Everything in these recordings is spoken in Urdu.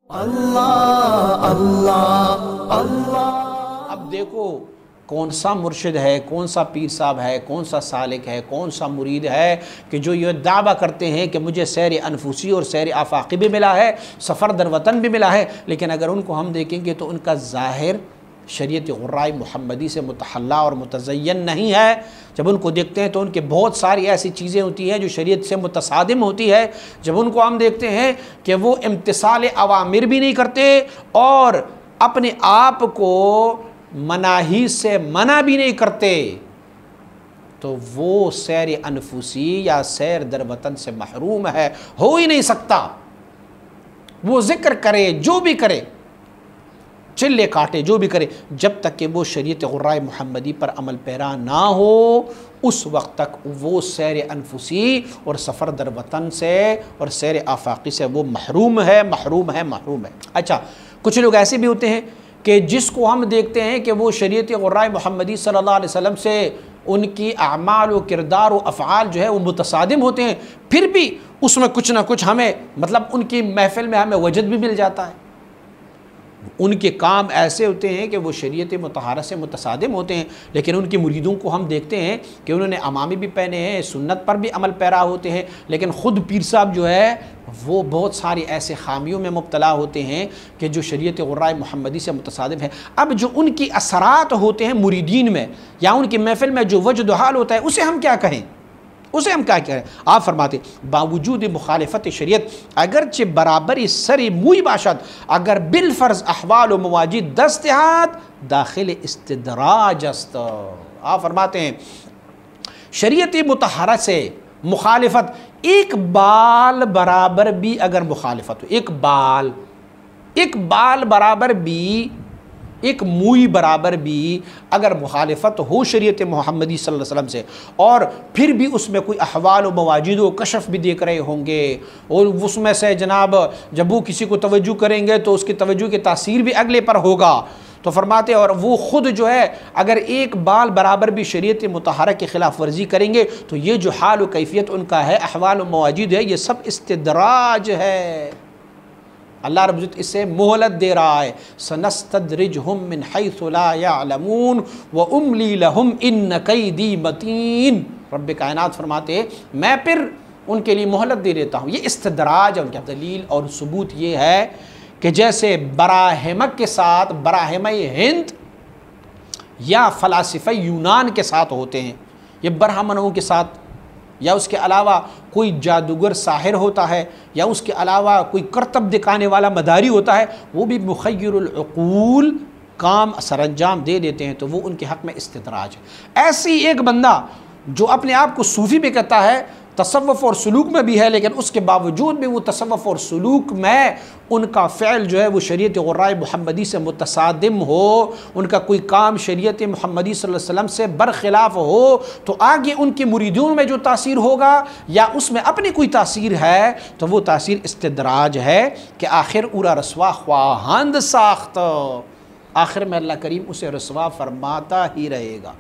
اللہ اللہ اللہ۔ اب دیکھو کون سا مرشد ہے، کون سا پیر صاحب ہے، کون سا سالک ہے، کون سا مرید ہے کہ جو یہ دعویٰ کرتے ہیں کہ مجھے سیر انفسی اور سیر آفاقی بھی ملا ہے، سفر در وطن بھی ملا ہے، لیکن اگر ان کو ہم دیکھیں گے تو ان کا ظاہر شریعت غراء محمدی سے متحلہ اور متزین نہیں ہے۔ جب ان کو دیکھتے ہیں تو ان کے بہت ساری ایسی چیزیں ہوتی ہیں جو شریعت سے متصادم ہوتی ہے۔ جب ان کو ہم دیکھتے ہیں کہ وہ امتثال اوامر بھی نہیں کرتے اور اپنے آپ کو مناہی سے منع بھی نہیں کرتے، تو وہ سیر انفسی یا سیر در وطن سے محروم ہے، ہو ہی نہیں سکتا۔ وہ ذکر کرے، جو بھی کرے، چلے کاٹے، جو بھی کرے، جب تک کہ وہ شریعت غراء محمدی پر عمل پیرا نہ ہو، اس وقت تک وہ سیر انفسی اور سفر در وطن سے اور سیر آفاقی سے وہ محروم ہے۔ اچھا، کچھ لوگ ایسے بھی ہوتے ہیں کہ جس کو ہم دیکھتے ہیں کہ وہ شریعت غراء محمدی صلی اللہ علیہ وسلم سے ان کی اعمال و کردار و افعال جو ہے وہ متصادم ہوتے ہیں، پھر بھی اس میں کچھ نہ کچھ ہمیں مطلب ان کی محفل میں ہمیں وجد بھی مل جاتا ہے۔ ان کے کام ایسے ہوتے ہیں کہ وہ شریعت مطہرہ سے متصادم ہوتے ہیں، لیکن ان کے مریدوں کو ہم دیکھتے ہیں کہ انہوں نے عمامی بھی پہنے ہیں، سنت پر بھی عمل پیرا ہوتے ہیں، لیکن خود پیر صاحب جو ہے وہ بہت ساری ایسے خامیوں میں مبتلا ہوتے ہیں کہ جو شریعت غراء محمدی سے متصادم ہے۔ اب جو ان کی اثرات ہوتے ہیں مریدین میں یا ان کی محفل میں جو وجد و حال ہوتا ہے، اسے ہم کیا کہیں؟ آپ فرماتے باوجود مخالفت شریعت اگرچہ برابری سری موئی باشد، اگر بالفرض احوال و مواجد دستہات داخل استدراج است۔ آپ فرماتے ہیں شریعت مطہرہ سے مخالفت ایک بال برابر بھی اگر مخالفت ہو، ایک بال برابر بھی، ایک موئی برابر بھی اگر مخالفت ہو شریعت محمدی صلی اللہ علیہ وسلم سے، اور پھر بھی اس میں کوئی احوال و مواجد و کشف بھی دیکھ رہے ہوں گے، اور اس میں سے جناب جب وہ کسی کو توجہ کریں گے تو اس کی توجہ کی تاثیر بھی اگلے پر ہوگا، تو فرماتے اور وہ خود جو ہے اگر ایک بال برابر بھی شریعت مطہرہ کی خلاف ورزی کریں گے تو یہ جو حال و کیفیت ان کا ہے، احوال و مواجد ہے، یہ سب استدراج ہے۔ اللہ رب العزت اسے مہلت دے رہا ہے، سنستدرجہم من حیث لا یعلمون واملی لہم ان کیدی متین۔ رب کائنات فرماتے میں پھر ان کے لیے مہلت دے دیتا ہوں۔ یہ استدراج ہے ان کی دلیل اور ثبوت یہ ہے کہ جیسے براہمک کے ساتھ، براہمہ ہند یا فلاسفہ یونان کے ساتھ ہوتے ہیں، یہ برہمنوں کے ساتھ، یا اس کے علاوہ کوئی جادوگر ساحر ہوتا ہے، یا اس کے علاوہ کوئی کرتب دکھانے والا مداری ہوتا ہے، وہ بھی مخیر العقول کام سر انجام دے دیتے ہیں، تو وہ ان کے حق میں استدراج ہے۔ ایسی ایک بندہ جو اپنے آپ کو صوفی بھی کہتا ہے، تصوف اور سلوک میں بھی ہے، لیکن اس کے باوجود بھی وہ تصوف اور سلوک میں ان کا فعل جو ہے وہ شریعت غراء محمدی سے متصادم ہو، ان کا کوئی کام شریعت محمدی صلی اللہ علیہ وسلم سے برخلاف ہو، تو آگے ان کی مریدوں میں جو تاثیر ہوگا یا اس میں اپنی کوئی تاثیر ہے تو وہ تاثیر استدراج ہے کہ آخر اورا رسوا خواہند ساخت، آخر میں اللہ کریم اسے رسوا فرماتا ہی رہے گا،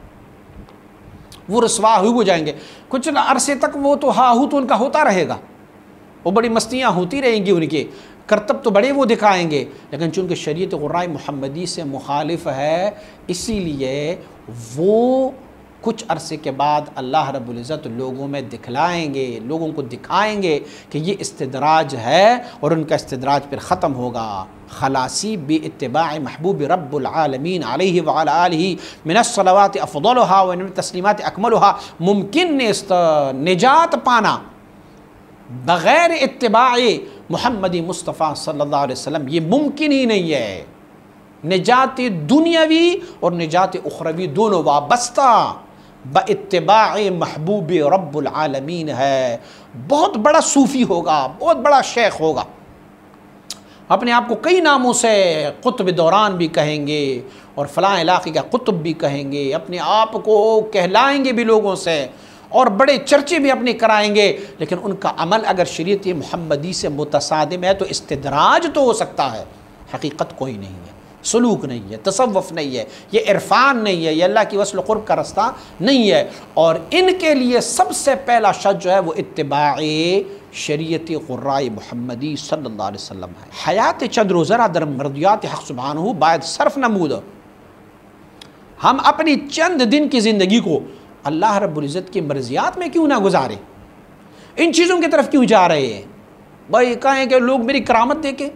وہ رسوا ہو جائیں گے۔ کچھ عرصے تک وہ تو ہاہو تو ان کا ہوتا رہے گا، وہ بڑی مستیاں ہوتی رہیں گی، ان کے کرتب تو بڑے وہ دکھائیں گے، لیکن چونکہ شریعت غراء محمدی سے مخالف ہے، اسی لیے وہ کچھ عرصے کے بعد اللہ رب العزت لوگوں میں دکھلائیں گے، لوگوں کو دکھائیں گے کہ یہ استدراج ہے، اور ان کا استدراج پھر ختم ہوگا۔ خلاصی باتباع محبوب رب العالمین علیہ وعلی آلہ من الصلوات افضلها و من التسلیمات اکملها، ممکن نیست نجات پانا بغیر اتباع محمد مصطفیٰ صلی اللہ علیہ وسلم، یہ ممکن ہی نہیں ہے۔ نجات دنیاوی اور نجات اخروی دونوں وابستہ باتباع محبوب رب العالمین ہے۔ بہت بڑا صوفی ہوگا، بہت بڑا شیخ ہوگا، اپنے آپ کو کئی ناموں سے قطب دوران بھی کہیں گے اور فلاں علاقے کا قطب بھی کہیں گے، اپنے آپ کو کہلائیں گے بھی لوگوں سے، اور بڑے چرچے بھی اپنے کرائیں گے، لیکن ان کا عمل اگر شریعت محمدی سے متصادم ہے تو استدراج تو ہو سکتا ہے، حقیقت کوئی نہیں ہے، سلوک نہیں ہے، تصوف نہیں ہے، یہ عرفان نہیں ہے، یہ اللہ کی وصل و قرب کا رستہ نہیں ہے۔ اور ان کے لیے سب سے پہلا شرط جو ہے وہ اتباع شریعت قرائے محمدی صلی اللہ علیہ وسلم ہے۔ حیات چند روزہ در مرضیات حق سبحانہ باید صرف نمود۔ ہم اپنی چند دن کی زندگی کو اللہ رب العزت کی مرضیات میں کیوں نہ گزاریں؟ ان چیزوں کی طرف کیوں جا رہے ہیں؟ بھائی کہیں کہ لوگ میری کرامت دیکھیں،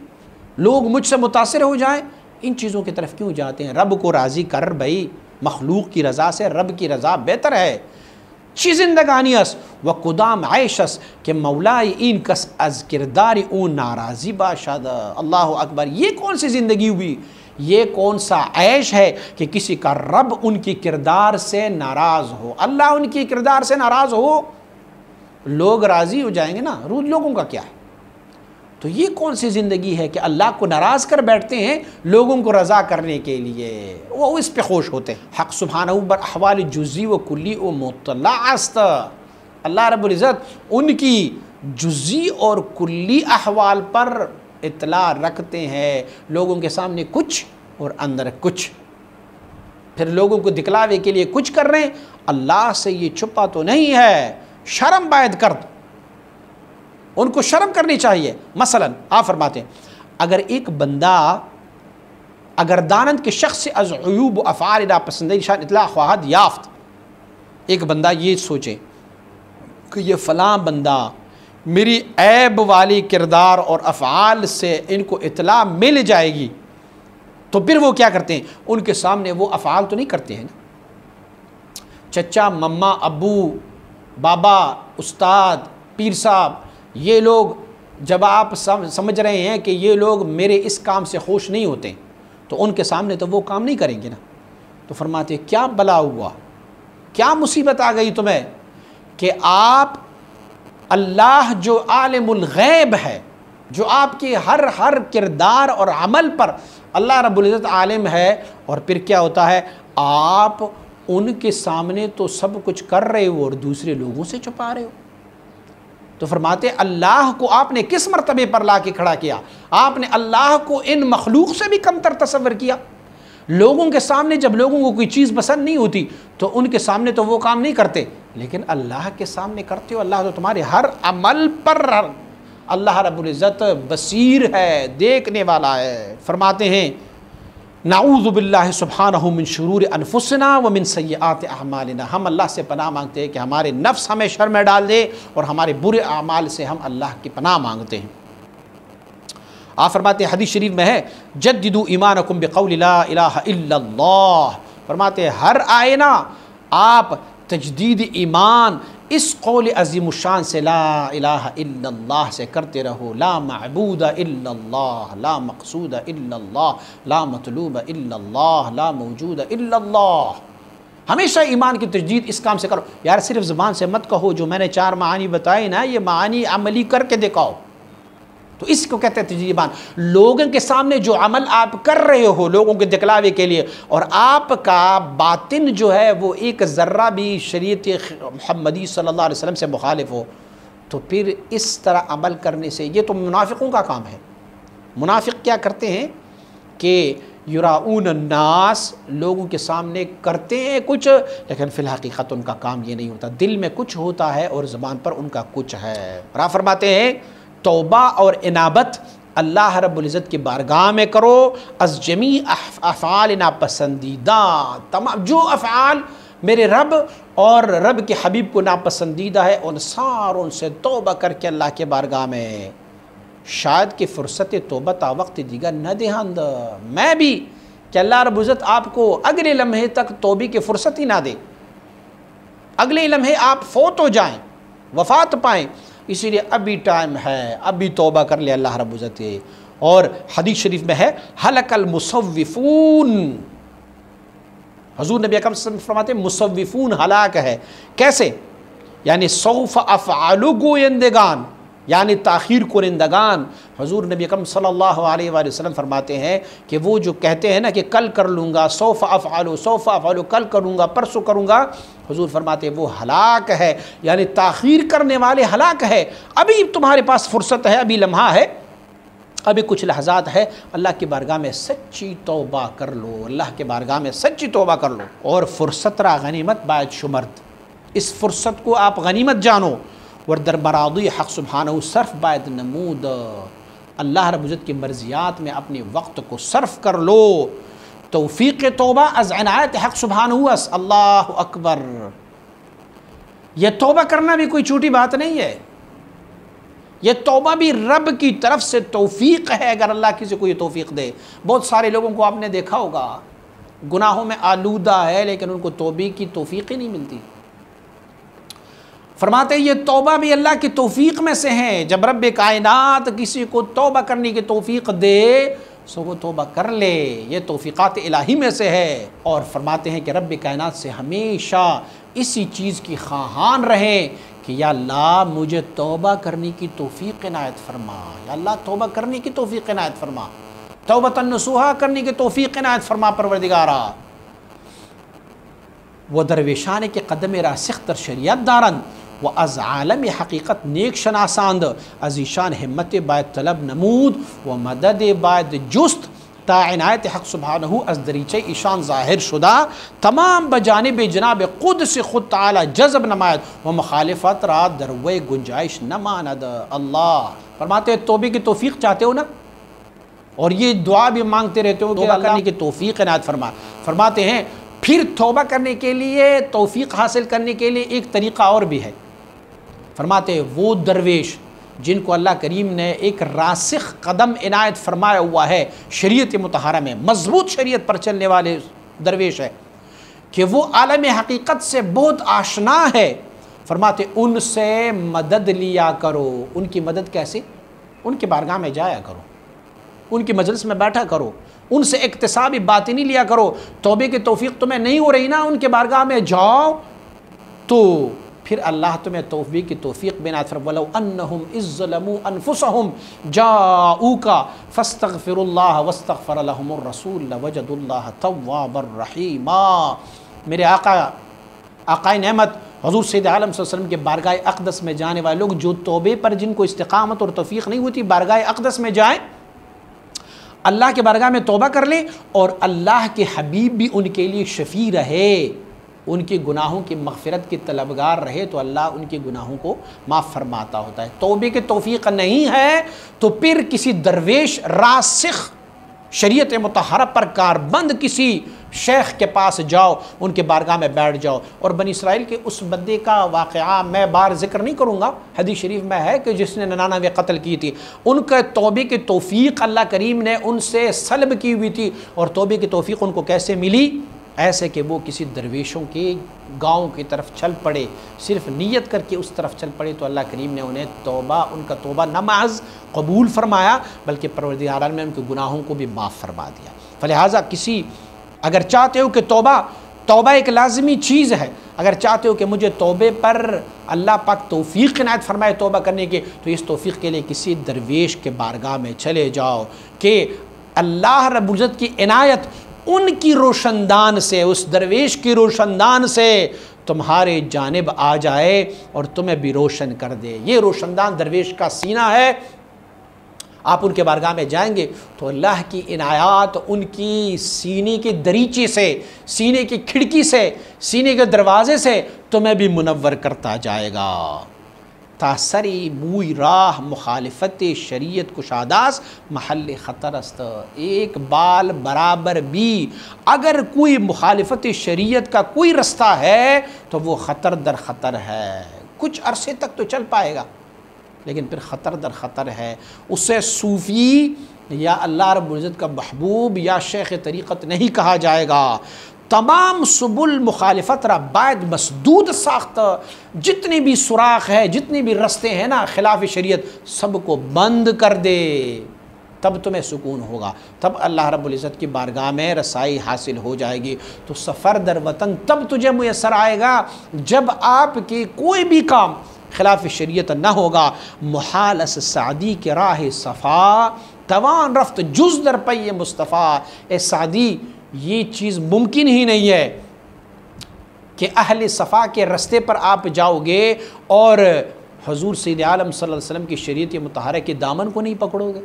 لوگ مجھ سے متاثر ہو جائیں، ان چیزوں کی طرف کیوں جاتے ہیں؟ رب کو راضی کر بھائی، مخلوق کی رضا سے رب کی رضا بہتر ہے۔ چی زندگانی اس و قدام عیش اس کہ مولائی این کس از کردار اون ناراضی باشد۔ اللہ اکبر، یہ کون سی زندگی ہوئی؟ یہ کون سا عیش ہے کہ کسی کا رب ان کی کردار سے ناراض ہو؟ اللہ ان کی کردار سے ناراض ہو، لوگ راضی ہو جائیں گے نا، روز لوگوں کا کیا ہے؟ تو یہ کون سی زندگی ہے کہ اللہ کو ناراض کر بیٹھتے ہیں لوگوں کو رضا کرنے کے لیے، وہ اس پہ خوش ہوتے ہیں۔ حق سبحانہ بر احوال جزی و کلی و مطلع است۔ اللہ رب العزت ان کی جزی اور کلی احوال پر اطلاع رکھتے ہیں، لوگوں کے سامنے کچھ اور اندر کچھ، پھر لوگوں کو دکھلاوے کے لیے کچھ کر رہے ہیں۔ اللہ سے یہ چھپا تو نہیں ہے، شرم باید کرد، ان کو شرم کرنی چاہیے۔ مثلا آپ فرماتے ہیں اگر ایک بندہ اگر دانند کے شخص سے از عیوب و افعال ناپسندیدہ نشان اطلاع خواہد یافت، ایک بندہ یہ سوچے کہ یہ فلاں بندہ میری عیب والی کردار اور افعال سے ان کو اطلاع مل جائے گی، تو پھر وہ کیا کرتے ہیں؟ ان کے سامنے وہ افعال تو نہیں کرتے ہیں نا۔ چچا، مما، ابو، بابا، استاد، پیر صاحب، یہ لوگ جب آپ سمجھ رہے ہیں کہ یہ لوگ میرے اس کام سے خوش نہیں ہوتے تو ان کے سامنے تو وہ کام نہیں کریں گے نا۔ تو فرماتے ہیں کیا بلا ہوا، کیا مصیبت آ گئی تمہیں کہ آپ اللہ جو عالم الغیب ہے، جو آپ کے ہر کردار اور عمل پر اللہ رب العزت عالم ہے، اور پھر کیا ہوتا ہے؟ آپ ان کے سامنے تو سب کچھ کر رہے ہو اور دوسرے لوگوں سے چھپا رہے ہو۔ تو فرماتے اللہ کو آپ نے کس مرتبے پر لا کے کھڑا کیا؟ آپ نے اللہ کو ان مخلوق سے بھی کم تر تصور کیا۔ لوگوں کے سامنے جب لوگوں کو کوئی چیز پسند نہیں ہوتی تو ان کے سامنے تو وہ کام نہیں کرتے، لیکن اللہ کے سامنے کرتے ہو۔ اللہ تو تمہارے ہر عمل پر اللہ رب العزت بصیر ہے، دیکھنے والا ہے۔ فرماتے ہیں نعوذ باللہ سبحانہ من شرور انفسنا ومن سیئات اعمالنا، ہم اللہ سے پناہ مانگتے ہیں کہ ہمارے نفس ہمیں شر میں ڈال دے اور ہمارے برے اعمال سے ہم اللہ کی پناہ مانگتے ہیں۔ آپ فرماتے ہیں حدیث شریف میں ہے جددوا ایمانکم بقول لا الہ الا اللہ، فرماتے ہیں ہر آئے نا آپ تجدید ایمان اس قول عظیم الشان سے لا الہ الا اللہ سے کرتے رہو۔ لا معبود الا اللہ، لا مقصود الا اللہ، لا مطلوب الا اللہ، لا موجود الا اللہ۔ ہمیشہ ایمان کی تجدید اس کام سے کرو۔ یار صرف زبان سے مت کہو جو میں نے 4 معانی بتائے نا، یہ معانی عملی کر کے دکھاؤ، تو اس کو کہتے ہیں تجدید ایمان۔ لوگوں کے سامنے جو عمل آپ کر رہے ہو لوگوں کے دکھلاوے کے لیے، اور آپ کا باطن جو ہے وہ ایک ذرہ بھی شریعت محمدی صلی اللہ علیہ وسلم سے مخالف ہو، تو پھر اس طرح عمل کرنے سے یہ تو منافقوں کا کام ہے۔ منافق کیا کرتے ہیں کہ یراؤن الناس، لوگوں کے سامنے کرتے ہیں کچھ، لیکن فی الحقیقت ان کا کام یہ نہیں ہوتا، دل میں کچھ ہوتا ہے اور زبان پر ان کا کچھ ہے۔ اور آپ فرماتے ہیں توبہ اور انابت اللہ رب العزت کی بارگاہ میں کرو، از جمیع افعال ناپسندیدہ، تمام جو افعال میرے رب اور رب کے حبیب کو ناپسندیدہ ہے ان ساروں سے توبہ کر کے اللہ کے بارگاہ میں، شاید کہ فرصت توبہ تا وقت دیگر نہ دہند، میں بھی کہ اللہ رب العزت آپ کو اگلے لمحے تک توبہ کی فرصت ہی نہ دے، اگلے لمحے آپ فوت ہو جائیں، وفات پائیں، اسی لیے ابھی ٹائم ہے، ابھی توبہ کر لے اللہ رب العزت۔ اور حدیث شریف میں ہے ہلک المصوفون، حضور نبی اکرم صلی اللہ علیہ وسلم فرماتے ہیں مصوفون ہلاک ہے۔ کیسے؟ یعنی سوف افعل گویندگان، یعنی تاخیر کنندگان۔ حضور نبی اکرم صلی اللہ علیہ وآلہ وسلم فرماتے ہیں کہ وہ جو کہتے ہیں نا کہ کل کر لوں گا، سوف افعل، کل کروں گا، پرسوں کروں گا، حضور فرماتے ہیں وہ ہلاک ہے، یعنی تاخیر کرنے والے ہلاک ہے۔ ابھی تمہارے پاس فرصت ہے، ابھی لمحہ ہے، ابھی کچھ لحظات ہے، اللہ کی بارگاہ میں سچی توبہ کر لو، اللہ کے بارگاہ میں سچی توبہ کر لو۔ اور فرصت را غنیمت باید شمرد، اس فرصت کو آپ غنیمت جانو، ور در برادی حق سبحانہ صرف باید نمود، اللہ رب العزت کی مرضیات میں اپنے وقت کو صرف کر لو۔ توفیق توبہ از عنایت حق سبحانہ اس، اللہ اکبر۔ یہ توبہ کرنا بھی کوئی چھوٹی بات نہیں ہے، یہ توبہ بھی رب کی طرف سے توفیق ہے، اگر اللہ کسی کو یہ توفیق دے۔ بہت سارے لوگوں کو آپ نے دیکھا ہوگا گناہوں میں آلودہ ہے لیکن ان کو توبہ کی توفیق ہی نہیں ملتی۔ فرماتے ہیں یہ توبہ بھی اللہ کی توفیق میں سے ہیں، جب رب کائنات کسی کو توبہ کرنے کی توفیق دے سو وہ توبہ کر لے، یہ توفیقات الہی میں سے ہے۔ اور فرماتے ہیں کہ رب کائنات سے ہمیشہ اسی چیز کی خواہان رہیں کہ یا اللہ مجھے توبہ کرنے کی توفیق عنایت فرما، یا اللہ توبہ کرنے کی توفیق عنایت فرما، توبۃ نصوحا کرنے کی توفیق عنایت فرما پروردگارا۔ وہ درویشان کے قدم راسخ در شریعت دارند و از عالم حقیقت نیک شناساند، از ایشان ہمت باید طلب نمود و مدد باید جست تا عنایت حق سبحانہ از دریچہ ایشان ظاہر شدہ تمام بجانب جناب قدس خود تعالی جذب نماید و مخالفت را در وی گنجائش نماند۔ اللہ فرماتے ہیں توبہ کی توفیق چاہتے ہو نا، اور یہ دعا بھی مانگتے رہتے ہو کہ توبہ کرنے کی توفیق عنایت فرما۔ فرماتے ہیں پھر توبہ کرنے کے لیے، توفیق حاصل کرنے کے لیے ایک طریقہ اور بھی ہے۔ فرماتے ہیں وہ درویش جن کو اللہ کریم نے ایک راسخ قدم عنایت فرمایا ہوا ہے شریعت مطہرہ میں، مضبوط شریعت پر چلنے والے درویش ہے کہ وہ عالم حقیقت سے بہت آشنا ہے، فرماتے ان سے مدد لیا کرو۔ ان کی مدد کیسے؟ ان کی بارگاہ میں جایا کرو، ان کی مجلس میں بیٹھا کرو، ان سے اکتسابی باطنی لیا کرو۔ توبہ کی توفیق تمہیں نہیں ہو رہی نا، ان کے بارگاہ میں جاؤ تو پھر اللہ تمہیں توبہ کی توفیق بعنایت فرمائے۔ وَلَوْ أَنَّهُمْ إِذ ظَّلَمُوا أَنفُسَهُمْ جَاءُوكَ فَاسْتَغْفِرُوا اللَّهَ وَاسْتَغْفَرَ لَهُمُ الرَّسُولُ لَوَجَدُوا اللَّهَ تَوَّابًا رَحِيمًا۔ میرے آقائے نعمت حضور سید عالم صلی اللہ علیہ وسلم کے بارگاہ اقدس میں جانے والے لوگ جو توبہ پر جن کو استقامت اور توفیق نہیں ہوتی، بارگاہ اقدس میں جائیں، اللہ کے بارگاہ میں توبہ کر لیں، اور اللہ کے حبیب بھی ان کے لیے شفیع رہے، ان کے گناہوں کی مغفرت کی طلبگار رہے تو اللہ ان کے گناہوں کو معاف فرماتا ہوتا ہے۔ توبہ کی توفیق نہیں ہے تو پھر کسی درویش راسخ شریعت مطہرہ پر کاربند کسی شیخ کے پاس جاؤ، ان کے بارگاہ میں بیٹھ جاؤ۔ اور بنی اسرائیل کے اس بندے کا واقعہ میں بار ذکر نہیں کروں گا، حدیث شریف میں ہے کہ جس نے 99 قتل کی تھی، ان کے توبہ کی توفیق اللہ کریم نے ان سے سلب کی ہوئی تھی، اور توبہ کی توفیق ان کو کیسے ملی؟ ایسے کہ وہ کسی درویشوں کے گاؤں کی طرف چل پڑے، صرف نیت کر کے اس طرف چل پڑے تو اللہ کریم نے انہیں ان کا توبہ نہ محض قبول فرمایا بلکہ پروردگار عالم نے ان کے گناہوں کو بھی معاف فرما دیا۔ فلہٰذا اگر چاہتے ہو کہ توبہ ایک لازمی چیز ہے، اگر چاہتے ہو کہ مجھے توبے پر اللہ پاک توفیق عنایت فرمائے توبہ کرنے کے، تو اس توفیق کے لیے کسی درویش کے بارگاہ میں چلے جاؤ کہ اللہ رب العزت کی عنایت ان کی روشندان سے، اس درویش کی روشندان سے تمہارے جانب آ جائے اور تمہیں بھی روشن کر دے۔ یہ روشندان درویش کا سینہ ہے۔ آپ ان کے بارگاہ میں جائیں گے تو اللہ کی عنایات ان کی سینے کے دریچے سے، سینے کی کھڑکی سے، سینے کے دروازے سے تمہیں بھی منور کرتا جائے گا۔ تاثری موئی راہ مخالفت شریعت کشاداس محل خطر است۔ ایک بال برابر بھی اگر کوئی مخالفت شریعت کا کوئی رستہ ہے تو وہ خطر در خطر ہے۔ کچھ عرصے تک تو چل پائے گا لیکن پھر خطر در خطر ہے۔ اسے صوفی یا اللہ رب العزت کا محبوب یا شیخ طریقت نہیں کہا جائے گا۔ تمام سبل مخالفت را باید مسدود ساخت، جتنے بھی سوراخ ہے، جتنے بھی رستے ہیں نا خلاف شریعت، سب کو بند کر دے، تب تمہیں سکون ہوگا، تب اللہ رب العزت کی بارگاہ میں رسائی حاصل ہو جائے گی۔ تو سفر در وطن تب تجھے میسر آئے گا جب آپ کی کوئی بھی کام خلاف شریعت نہ ہوگا۔ محال اس سعدی کے راہ صفا توان رفت جز در پی مصطفیٰ۔ اے سعدی یہ چیز ممکن ہی نہیں ہے کہ اہل صفا کے رستے پر آپ جاؤ گے اور حضور سید عالم صلی اللہ علیہ وسلم کی شریعت مطہرہ کے دامن کو نہیں پکڑو گے۔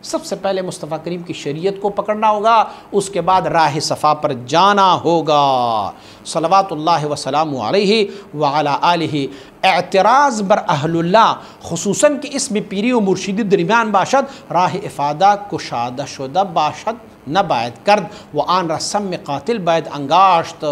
سب سے پہلے مصطفیٰ کریم کی شریعت کو پکڑنا ہوگا، اس کے بعد راہ صفا پر جانا ہوگا۔ صلوات اللہ وسلام علیہ وعلی آلہ۔ اعتراض بر اہل اللہ خصوصاً کہ اس میں پیری و مرشدی درمیان باشد، راہ افادہ کشادہ شدہ باشد نہ باید کرد، وہ آن رسم میں قاتل باید انگاشت۔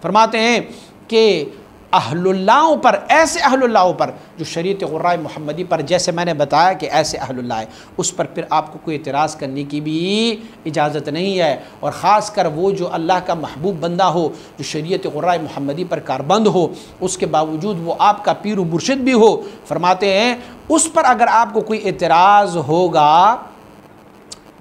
فرماتے ہیں کہ اہل اللہوں پر، ایسے اہل اللہوں پر جو شریعت غرائے محمدی پر، جیسے میں نے بتایا کہ ایسے اہل اللہ ہے، اس پر پھر آپ کو کوئی اعتراض کرنے کی بھی اجازت نہیں ہے، اور خاص کر وہ جو اللہ کا محبوب بندہ ہو، جو شریعت غرائے محمدی پر کاربند ہو، اس کے باوجود وہ آپ کا پیر و مرشد بھی ہو، فرماتے ہیں اس پر اگر آپ کو کوئی اعتراض ہوگا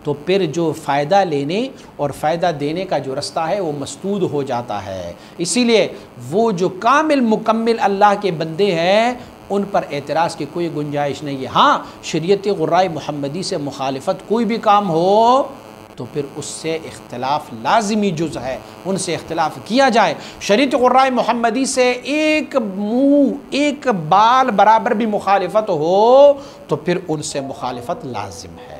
تو پھر جو فائدہ لینے اور فائدہ دینے کا جو رستہ ہے وہ مسدود ہو جاتا ہے۔ اسی لیے وہ جو کامل مکمل اللہ کے بندے ہیں ان پر اعتراض کی کوئی گنجائش نہیں ہے۔ ہاں، شریعت غرائے محمدی سے مخالفت کوئی بھی کام ہو تو پھر اس سے اختلاف لازمی جز ہے، ان سے اختلاف کیا جائے۔ شریعت غرائے محمدی سے ایک منہ ایک بال برابر بھی مخالفت ہو تو پھر ان سے مخالفت لازم ہے۔